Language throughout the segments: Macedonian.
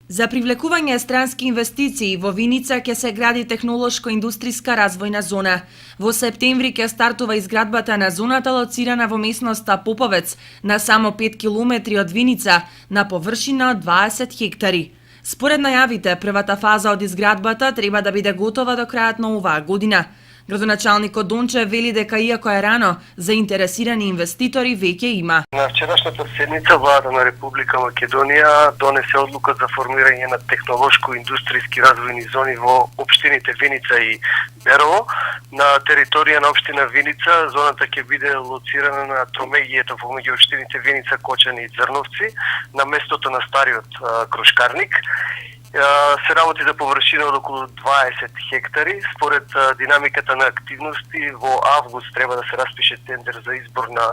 За привлекување странски инвестиции во Виница ќе се гради технолошко-индустријска развојна зона. Во септември ќе стартува изградбата на зоната лоцирана во местноста Поповец, на само 5 километри од Виница, на површина од 20 хектари. Според најавите, првата фаза од изградбата треба да биде готова до крајот на оваа година. Градоначалникот Дончев вели дека иако е рано, заинтересирани инвеститори веќе има. На вчерашната седница владата на Република Македонија донесе одлука за формирање на технолошко-индустријски развојни зони во општините Виница и Берово. На територија на општина Виница зоната ќе биде лоцирана на тромеѓието помеѓу општините Виница, Кочани и Црновци, на местото на стариот крошкарник. Се работи за површина од околу 20 хектари. Според динамиката на активности, во август треба да се распише тендер за избор на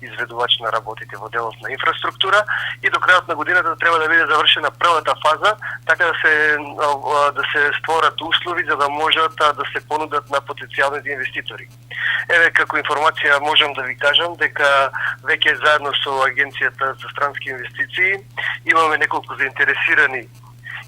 изведувач на работите во делот на инфраструктура и до крајот на годината треба да биде завршена првата фаза, така да се створат услови за да можат да се понудат на потенцијалните инвеститори. Еве, како информација можам да ви кажам дека веќе заедно со Агенцијата за странски инвестиции имаме неколку заинтересирани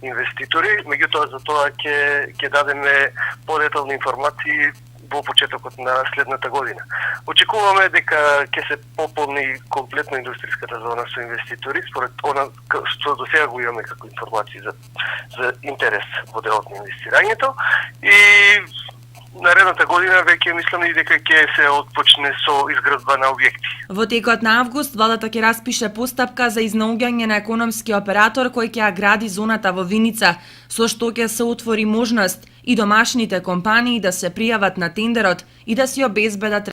инвеститори, меѓутоа за тоа ќе дадеме подетални информации во почетокот на следната година. Очекуваме дека ќе се пополни комплетно индустријската зона со инвеститори, според она што до сега го имаме како информации за интерес во делот на инвестирањето, и наредната година веќе мислам и дека ќе се отпочне со изградба на објекти. Во текот на август владата ќе распише постапка за изнаоѓање на економски оператор кој ќе ја гради зоната во Виница, со што ќе се отвори можност и домашните компании да се пријават на тендерот и да си обезбедат